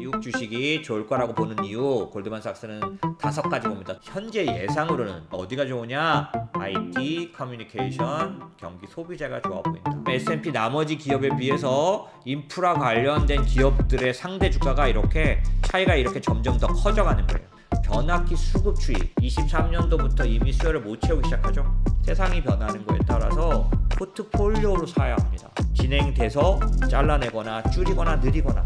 미국 주식이 좋을 거라고 보는 이유, 골드만삭스는 5가지 봅니다. 현재 예상으로는 어디가 좋으냐? IT, 커뮤니케이션, 경기 소비재가 좋아 보인다. S&P 나머지 기업에 비해서 인프라 관련된 기업들의 상대 주가가 이렇게 차이가 이렇게 점점 더 커져가는 거예요. 변압기 수급 추이, 23년도부터 이미 수요를 못 채우기 시작하죠. 세상이 변하는 거에 따라서 포트폴리오로 사야 합니다. 진행돼서 잘라내거나 줄이거나 느리거나.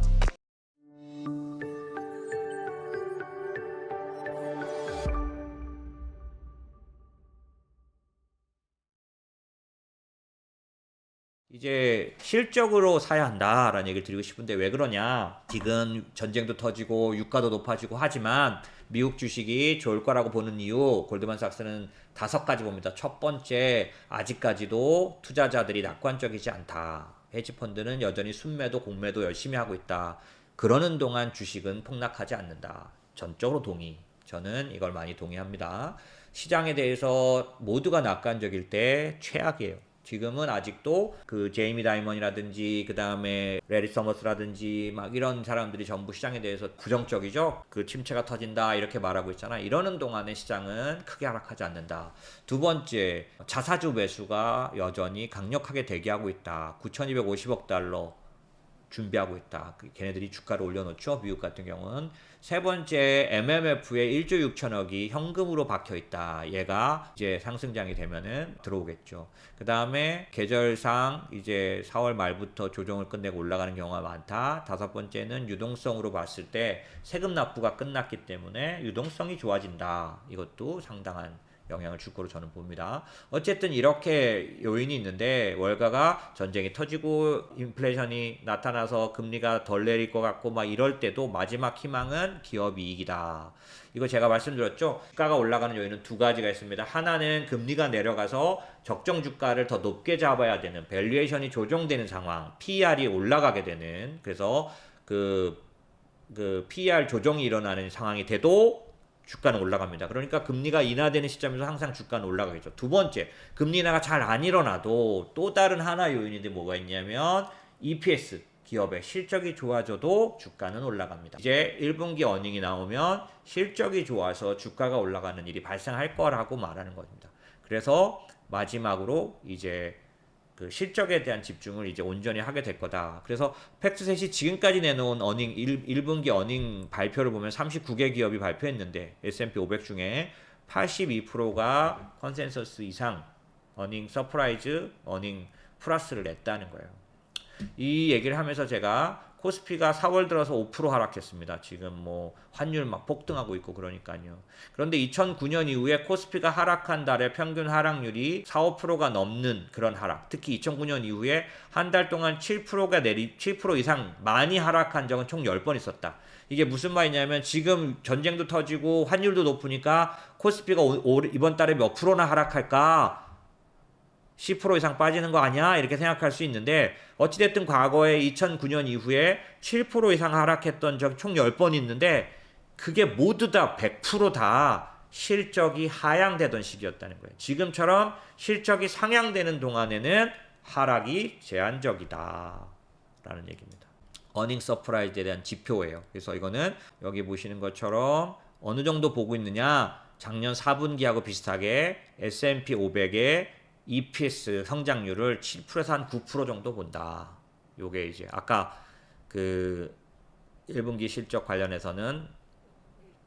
이제 실적으로 사야 한다라는 얘기를 드리고 싶은데 왜 그러냐? 지금 전쟁도 터지고 유가도 높아지고 하지만 미국 주식이 좋을 거라고 보는 이유, 골드만삭스는 5가지 봅니다. 첫 번째, 아직까지도 투자자들이 낙관적이지 않다. 헤지펀드는 여전히 순매도 공매도 열심히 하고 있다. 그러는 동안 주식은 폭락하지 않는다. 전적으로 동의. 저는 이걸 많이 동의합니다. 시장에 대해서 모두가 낙관적일 때 최악이에요. 지금은 아직도 그 제이미 다이먼이라든지 그 다음에 레리 서머스라든지 막 이런 사람들이 전부 시장에 대해서 부정적이죠. 그 침체가 터진다 이렇게 말하고 있잖아. 이러는 동안에 시장은 크게 하락하지 않는다. 두 번째, 자사주 매수가 여전히 강력하게 대기하고 있다. 9,250억 달러 준비하고 있다. 걔네들이 주가를 올려놓죠. 미국 같은 경우는. 세 번째, MMF에 1조 6천억이 현금으로 박혀 있다. 얘가 이제 상승장이 되면은 들어오겠죠. 그 다음에 계절상 이제 4월 말부터 조정을 끝내고 올라가는 경우가 많다. 다섯 번째는 유동성으로 봤을 때 세금 납부가 끝났기 때문에 유동성이 좋아진다. 이것도 상당한 영향을 줄 거로 저는 봅니다. 어쨌든 이렇게 요인이 있는데 월가가 전쟁이 터지고 인플레이션이 나타나서 금리가 덜 내릴 것 같고 막 이럴 때도 마지막 희망은 기업 이익이다. 이거 제가 말씀드렸죠. 주가가 올라가는 요인은 2가지가 있습니다. 하나는 금리가 내려가서 적정 주가를 더 높게 잡아야 되는 밸류에이션이 조정되는 상황, PER이 올라가게 되는, 그래서 그 PER 조정이 일어나는 상황이 돼도 주가는 올라갑니다. 그러니까 금리가 인하되는 시점에서 항상 주가는 올라가겠죠. 두 번째, 금리 인하가 잘 안 일어나도 또 다른 하나 요인인데 뭐가 있냐면 EPS, 기업의 실적이 좋아져도 주가는 올라갑니다. 이제 1분기 어닝이 나오면 실적이 좋아서 주가가 올라가는 일이 발생할 거라고 말하는 겁니다. 그래서 마지막으로 이제 그 실적에 대한 집중을 이제 온전히 하게 될 거다. 그래서 팩트셋이 지금까지 내놓은 어닝 1분기 어닝 발표를 보면 39개 기업이 발표했는데 S&P 500 중에 82%가 컨센서스 이상 어닝 서프라이즈, 어닝 플러스를 냈다는 거예요. 이 얘기를 하면서 제가 코스피가 4월 들어서 5% 하락했습니다. 지금 뭐 환율 막 폭등하고 있고 그러니까요. 그런데 2009년 이후에 코스피가 하락한 달의 평균 하락률이 4, 5%가 넘는 그런 하락. 특히 2009년 이후에 한 달 동안 7% 이상 많이 하락한 적은 총 10번 있었다. 이게 무슨 말이냐면 지금 전쟁도 터지고 환율도 높으니까 코스피가 이번 달에 몇 프로나 하락할까? 10% 이상 빠지는 거 아니야? 이렇게 생각할 수 있는데 어찌됐든 과거에 2009년 이후에 7% 이상 하락했던 적이 총 10번 있는데 그게 모두 다 100% 실적이 하향되던 시기였다는 거예요. 지금처럼 실적이 상향되는 동안에는 하락이 제한적이다 라는 얘기입니다. 어닝 서프라이즈에 대한 지표예요. 그래서 이거는 여기 보시는 것처럼 어느 정도 보고 있느냐, 작년 4분기하고 비슷하게 S&P 500의 EPS 성장률을 7%에서 한 9% 정도 본다. 요게 이제 아까 그 1분기 실적 관련해서는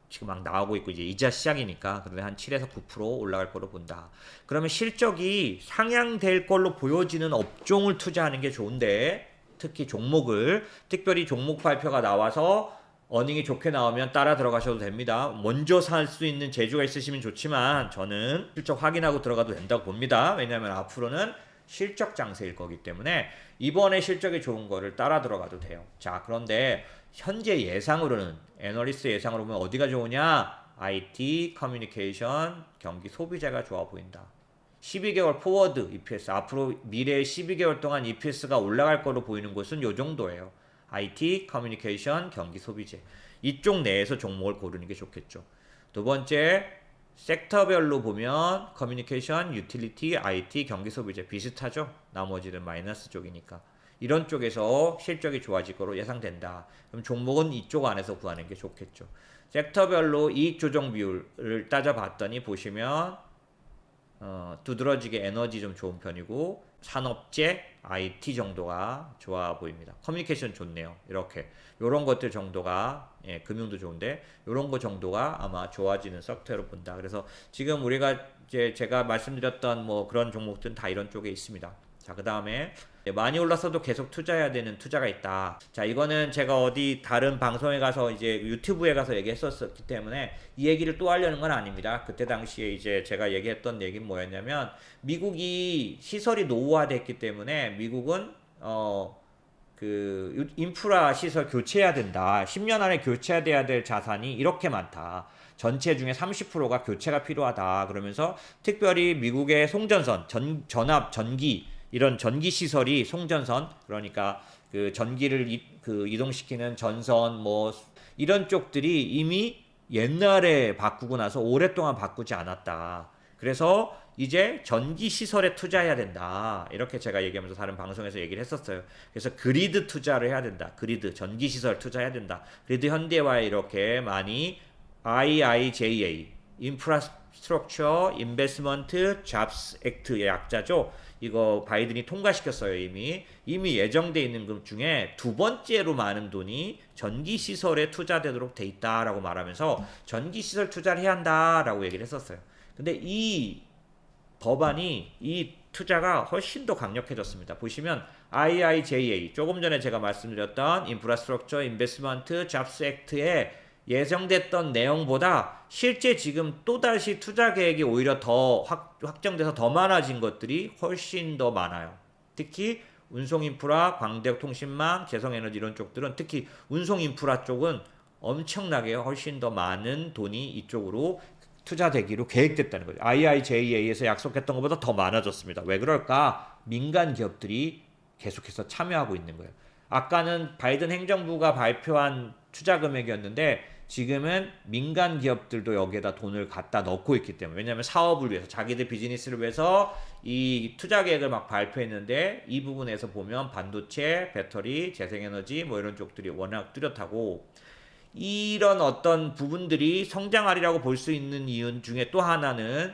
지금 막 나오고 있고 이제 이자 시작이니까 그런데 한 7에서 9% 올라갈 거로 본다. 그러면 실적이 상향될 걸로 보여지는 업종을 투자하는 게 좋은데 특히 종목을, 특별히 종목 발표가 나와서 어닝이 좋게 나오면 따라 들어가셔도 됩니다. 먼저 살 수 있는 재주가 있으시면 좋지만 저는 실적 확인하고 들어가도 된다고 봅니다. 왜냐하면 앞으로는 실적 장세일 거기 때문에 이번에 실적이 좋은 거를 따라 들어가도 돼요. 자, 그런데 현재 예상으로는, 애널리스트 예상으로 보면 어디가 좋으냐? IT, 커뮤니케이션, 경기 소비재가 좋아 보인다. 12개월 포워드 EPS, 앞으로 미래의 12개월 동안 EPS가 올라갈 거로 보이는 곳은 요 정도예요. IT, 커뮤니케이션, 경기 소비재. 이쪽 내에서 종목을 고르는 게 좋겠죠. 두 번째, 섹터별로 보면 커뮤니케이션, 유틸리티, IT, 경기 소비재 비슷하죠. 나머지는 마이너스 쪽이니까. 이런 쪽에서 실적이 좋아질 거로 예상된다. 그럼 종목은 이쪽 안에서 구하는 게 좋겠죠. 섹터별로 이익 조정 비율을 따져봤더니 보시면 두드러지게 에너지 좀 좋은 편이고 산업재, IT 정도가 좋아 보입니다. 커뮤니케이션 좋네요. 이렇게 요런 것들 정도가 금융도 좋은데 요런 거 정도가 아마 좋아지는 섹터로 본다. 그래서 지금 우리가 이제 제가 말씀드렸던 뭐 그런 종목들은 다 이런 쪽에 있습니다. 자, 그 다음에 많이 올랐어도 계속 투자해야 되는 투자가 있다. 자, 이거는 제가 어디 다른 방송에 가서 이제 유튜브에 가서 얘기했었기 때문에 이 얘기를 또 하려는 건 아닙니다. 그때 당시에 이제 제가 얘기했던 얘기는 뭐였냐면 미국이 시설이 노후화됐기 때문에 미국은 그 인프라 시설 교체해야 된다. 10년 안에 교체돼야 될 자산이 이렇게 많다. 전체 중에 30%가 교체가 필요하다. 그러면서 특별히 미국의 송전선, 전압, 전기 이런 전기 시설이 송전선 그러니까 그 전기를 이동시키는 전선 뭐 이런 쪽들이 이미 옛날에 바꾸고 나서 오랫동안 바꾸지 않았다. 그래서 이제 전기 시설에 투자해야 된다. 이렇게 제가 얘기하면서 다른 방송에서 얘기를 했었어요. 그래서 그리드 투자를 해야 된다. 그리드 전기 시설 투자해야 된다. 그리드 현대와에 이렇게 많이 IIJA 인프라스트럭처 인베스트먼트 잡스 액트의 약자죠. 이거 바이든이 통과시켰어요. 이미 예정돼 있는 것 중에 두 번째로 많은 돈이 전기 시설에 투자되도록 돼 있다라고 말하면서 전기 시설 투자를 해야 한다라고 얘기를 했었어요. 근데 이 법안이 이 투자가 훨씬 더 강력해졌습니다. 보시면 IIJA 조금 전에 제가 말씀드렸던 인프라스트럭처 인베스트먼트 잡스 액트에 예정됐던 내용보다 실제 지금 또다시 투자 계획이 오히려 더 확정돼서 더 많아진 것들이 훨씬 더 많아요. 특히 운송인프라, 광대통신망, 재성에너지 이런 쪽들은 특히 운송인프라 쪽은 엄청나게 훨씬 더 많은 돈이 이쪽으로 투자되기로 계획됐다는 거죠. IIJA에서 약속했던 것보다 더 많아졌습니다. 왜 그럴까? 민간 기업들이 계속해서 참여하고 있는 거예요. 아까는 바이든 행정부가 발표한 투자 금액이었는데 지금은 민간 기업들도 여기에다 돈을 갖다 넣고 있기 때문에 왜냐하면 사업을 위해서 자기들 비즈니스를 위해서 이 투자 계획을 막 발표했는데 이 부분에서 보면 반도체, 배터리, 재생에너지 뭐 이런 쪽들이 워낙 뚜렷하고 이런 어떤 부분들이 성장하리라고 볼 수 있는 이유 중에 또 하나는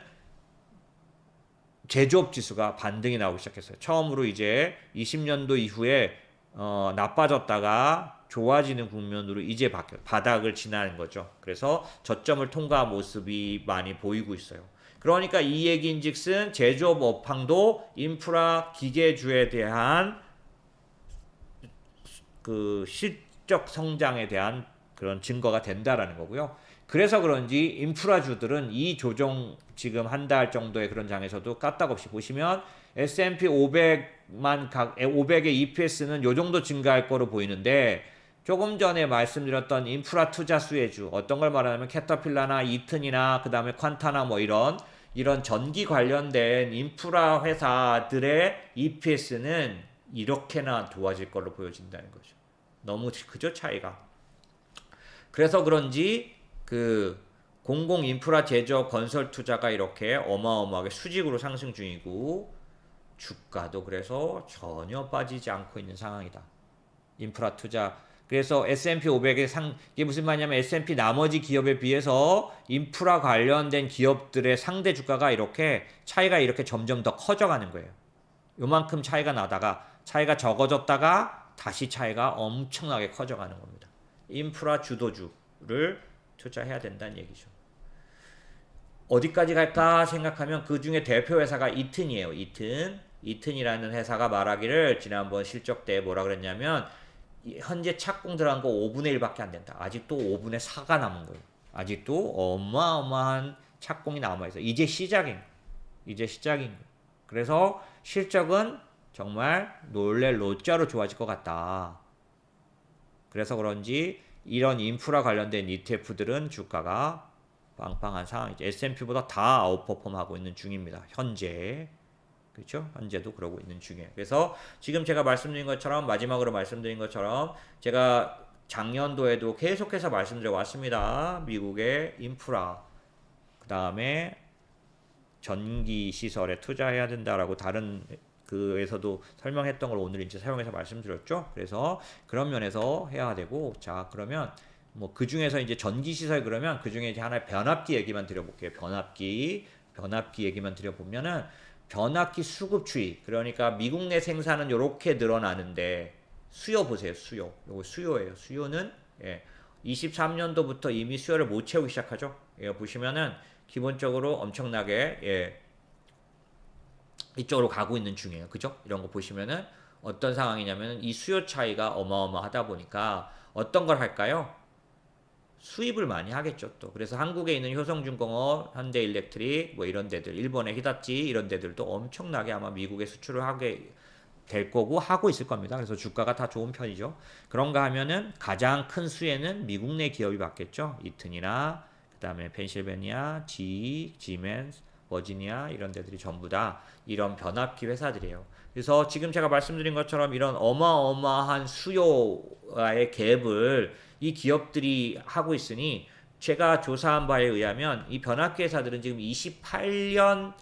제조업 지수가 반등이 나오기 시작했어요. 처음으로 이제 20년도 이후에 나빠졌다가 좋아지는 국면으로 이제 바닥을 지나는 거죠. 그래서 저점을 통과한 모습이 많이 보이고 있어요. 그러니까 이 얘기인즉슨 제조업 업황도 인프라 기계주에 대한 그 실적 성장에 대한 그런 증거가 된다라는 거고요. 그래서 그런지 인프라주들은 이 조정 지금 한 달 정도의 그런 장에서도 까딱없이 보시면 S&P 500의 EPS는 요 정도 증가할 거로 보이는데 조금 전에 말씀드렸던 인프라 투자 수혜주 어떤 걸 말하냐면 캐터필라나 이튼이나 그 다음에 퀀타나 뭐 이런 전기 관련된 인프라 회사들의 EPS는 이렇게나 좋아질 걸로 보여진다는 거죠. 너무 크죠 차이가. 그래서 그런지 그 공공 인프라 제조 건설 투자가 이렇게 어마어마하게 수직으로 상승 중이고 주가도 그래서 전혀 빠지지 않고 있는 상황이다. 인프라 투자. 그래서 S&P 500의 이게 무슨 말이냐면 S&P 나머지 기업에 비해서 인프라 관련된 기업들의 상대 주가가 이렇게 차이가 이렇게 점점 더 커져가는 거예요. 요만큼 차이가 나다가 차이가 적어졌다가 다시 차이가 엄청나게 커져가는 겁니다. 인프라 주도주를 투자해야 된다는 얘기죠. 어디까지 갈까 생각하면 그 중에 대표 회사가 이튼이에요. 이튼이라는 회사가 말하기를 지난번 실적 때 뭐라 그랬냐면 현재 착공 들어간 거 5분의 1밖에 안 된다. 아직도 5분의 4가 남은 거예요. 아직도 어마어마한 착공이 남아있어요. 이제 시작인 거예요. 그래서 실적은 정말 놀랄 로짜로 좋아질 것 같다. 그래서 그런지 이런 인프라 관련된 ETF들은 주가가 빵빵한 상황이죠. S&P보다 다 아웃퍼폼하고 있는 중입니다. 현재. 그렇죠? 현재도 그러고 있는 중이에요. 그래서 지금 제가 말씀드린 것처럼 마지막으로 말씀드린 것처럼 제가 작년도에도 계속해서 말씀드려 왔습니다. 미국의 인프라 그 다음에 전기 시설에 투자해야 된다라고 다른 그에서도 설명했던 걸 오늘 이제 사용해서 말씀드렸죠. 그래서 그런 면에서 해야 되고, 자 그러면 뭐 그 중에서 이제 전기 시설 그러면 그 중에 이제 하나의 변압기 얘기만 드려볼게요. 변압기 얘기만 드려보면은 변압기 수급 추이. 그러니까 미국 내 생산은 이렇게 늘어나는데 수요 보세요. 수요. 요거 수요예요. 수요는 23년도부터 이미 수요를 못 채우기 시작하죠. 보시면은 기본적으로 엄청나게 이쪽으로 가고 있는 중이에요. 그죠? 이런 거 보시면은 어떤 상황이냐면 이 수요 차이가 어마어마하다 보니까 어떤 걸 할까요? 수입을 많이 하겠죠, 또. 그래서 한국에 있는 효성중공업, 현대일렉트릭, 뭐 이런 데들, 일본의 히다치 이런 데들도 엄청나게 아마 미국에 수출을 하게 될 거고 하고 있을 겁니다. 그래서 주가가 다 좋은 편이죠. 그런가 하면은 가장 큰 수혜는 미국 내 기업이 받겠죠. 이튼이나 그다음에 펜실베니아, GE, 지멘스, 버지니아 이런 데들이 전부 다 이런 변압기 회사들이에요. 그래서 지금 제가 말씀드린 것처럼 이런 어마어마한 수요와의 갭을 이 기업들이 하고 있으니 제가 조사한 바에 의하면 이 변압기 회사들은 지금 28년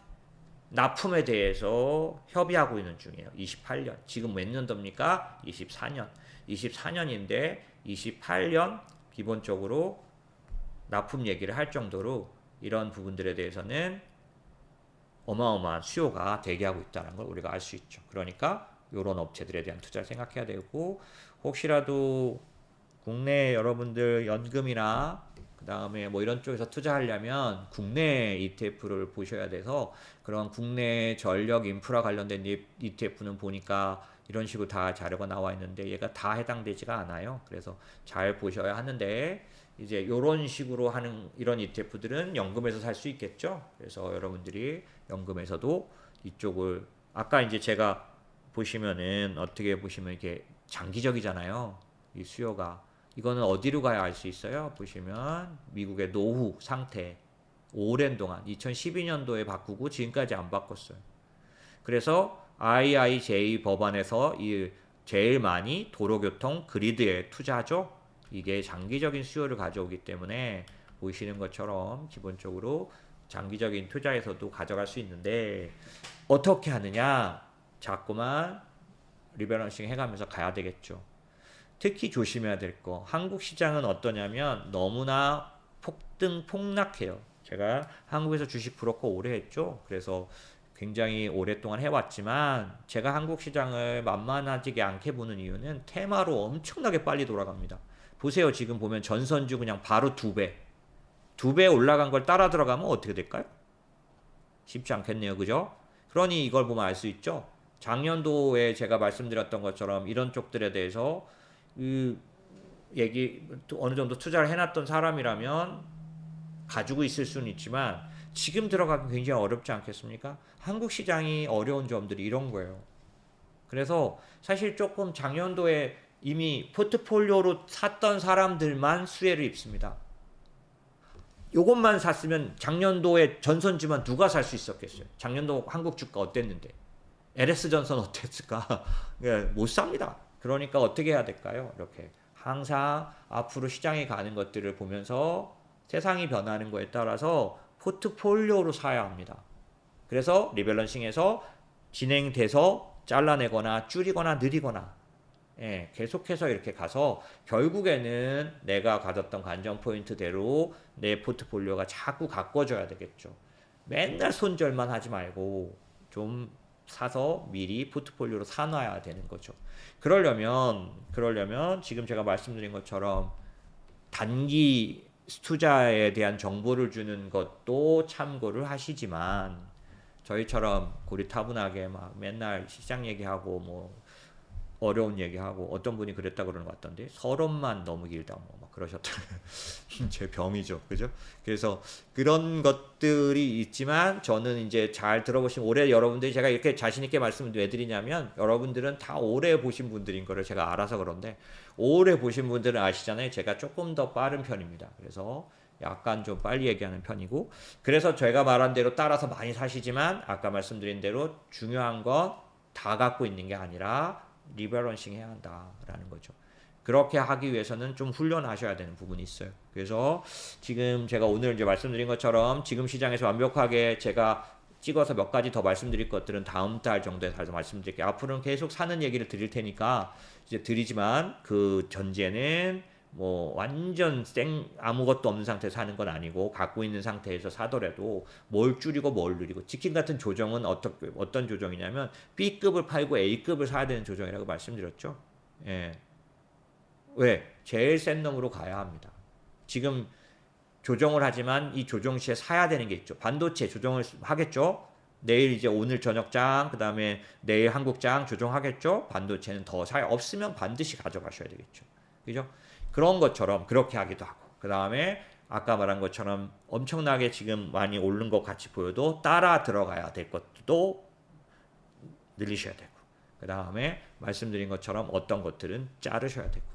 납품에 대해서 협의하고 있는 중이에요. 28년. 지금 몇 년도입니까? 24년. 24년인데 28년 기본적으로 납품 얘기를 할 정도로 이런 부분들에 대해서는 어마어마한 수요가 대기하고 있다는 걸 우리가 알 수 있죠. 그러니까 이런 업체들에 대한 투자를 생각해야 되고, 혹시라도 국내 여러분들 연금이나 그 다음에 뭐 이런 쪽에서 투자하려면 국내 ETF를 보셔야 돼서, 그런 국내 전력 인프라 관련된 ETF는 보니까 이런 식으로 다 자료가 나와 있는데 얘가 다 해당되지가 않아요. 그래서 잘 보셔야 하는데, 이제 이런 식으로 하는 이런 ETF들은 연금에서 살 수 있겠죠. 그래서 여러분들이 연금에서도 이쪽을, 아까 이제 제가 보시면은 어떻게 보시면 이렇게 장기적이잖아요. 이 수요가. 이거는 어디로 가야 알 수 있어요? 보시면 미국의 노후 상태 오랜 동안 2012년도에 바꾸고 지금까지 안 바꿨어요. 그래서 IIJ 법안에서 제일 많이 도로교통 그리드에 투자하죠. 이게 장기적인 수요를 가져오기 때문에 보시는 것처럼 기본적으로 장기적인 투자에서도 가져갈 수 있는데, 어떻게 하느냐? 자꾸만 리밸런싱 해가면서 가야 되겠죠. 특히 조심해야 될 거, 한국 시장은 어떠냐면 너무나 폭락해요. 제가 한국에서 주식 브로커 오래 했죠. 그래서 굉장히 오랫동안 해왔지만 제가 한국 시장을 만만하지 않게 보는 이유는 테마로 엄청나게 빨리 돌아갑니다. 보세요. 지금 보면 전선주 그냥 바로 2배 올라간 걸 따라 들어가면 어떻게 될까요? 쉽지 않겠네요. 그죠? 그러니 이걸 보면 알 수 있죠. 작년도에 제가 말씀드렸던 것처럼 이런 쪽들에 대해서 어느 정도 투자를 해놨던 사람이라면 가지고 있을 수는 있지만 지금 들어가기 굉장히 어렵지 않겠습니까? 한국 시장이 어려운 점들이 이런 거예요. 그래서 사실 조금 작년도에 이미 포트폴리오로 샀던 사람들만 수혜를 입습니다. 요것만 샀으면 작년도에 전선주만 누가 살 수 있었겠어요? 작년도 한국 주가 어땠는데? LS 전선 어땠을까? 못 삽니다. 그러니까 어떻게 해야 될까요? 이렇게 항상 앞으로 시장에 가는 것들을 보면서 세상이 변하는 거에 따라서 포트폴리오로 사야 합니다. 그래서 리밸런싱에서 진행돼서 잘라내거나 줄이거나 느리거나 계속해서 이렇게 가서 결국에는 내가 가졌던 관전 포인트대로 내 포트폴리오가 자꾸 가꿔줘야 되겠죠. 맨날 손절만 하지 말고 좀 사서 미리 포트폴리오로 사놔야 되는 거죠. 그러려면 지금 제가 말씀드린 것처럼 단기 투자에 대한 정보를 주는 것도 참고를 하시지만, 저희처럼 고리타분하게 막 맨날 시장 얘기하고 뭐 어려운 얘기하고, 어떤 분이 그랬다 그러는 것 같던데 서론만 너무 길다 뭐 막 그러셨더라고요. 제 병이죠. 그죠? 그래서 그런 것들이 있지만, 저는 이제 잘 들어보시면, 올해 여러분들이 제가 이렇게 자신 있게 말씀을 왜 드리냐면, 여러분들은 다 오래 보신 분들인 거를 제가 알아서 그런데, 오래 보신 분들은 아시잖아요. 제가 조금 더 빠른 편입니다. 그래서 약간 좀 빨리 얘기하는 편이고, 그래서 제가 말한 대로 따라서 많이 사시지만, 아까 말씀드린 대로 중요한 건 다 갖고 있는 게 아니라 리밸런싱 해야 한다라는 거죠. 그렇게 하기 위해서는 좀 훈련하셔야 되는 부분이 있어요. 그래서 지금 제가 오늘 이제 말씀드린 것처럼 지금 시장에서 완벽하게 제가 찍어서 몇 가지 더 말씀드릴 것들은 다음 달 정도에 가서 말씀드릴게요. 앞으로는 계속 사는 얘기를 드릴 테니까 이제 드리지만 그 전제는 뭐 완전 아무것도 없는 상태에서 사는 건 아니고 갖고 있는 상태에서 사더라도 뭘 줄이고 뭘 늘리고 치킨 같은 조정은 어떤 조정이냐면 B급을 팔고 A급을 사야 되는 조정이라고 말씀드렸죠. 예. 왜? 제일 센 놈으로 가야 합니다. 지금 조정을 하지만 이 조정 시에 사야 되는 게 있죠. 반도체 조정을 하겠죠. 내일 이제 오늘 저녁장 그다음에 내일 한국장 조정하겠죠. 반도체는 더 사야 없으면 반드시 가져가셔야 되겠죠. 그죠? 그런 것처럼 그렇게 하기도 하고 그다음에 아까 말한 것처럼 엄청나게 지금 많이 오른 것 같이 보여도 따라 들어가야 될 것도 늘리셔야 되고 그다음에 말씀드린 것처럼 어떤 것들은 자르셔야 되고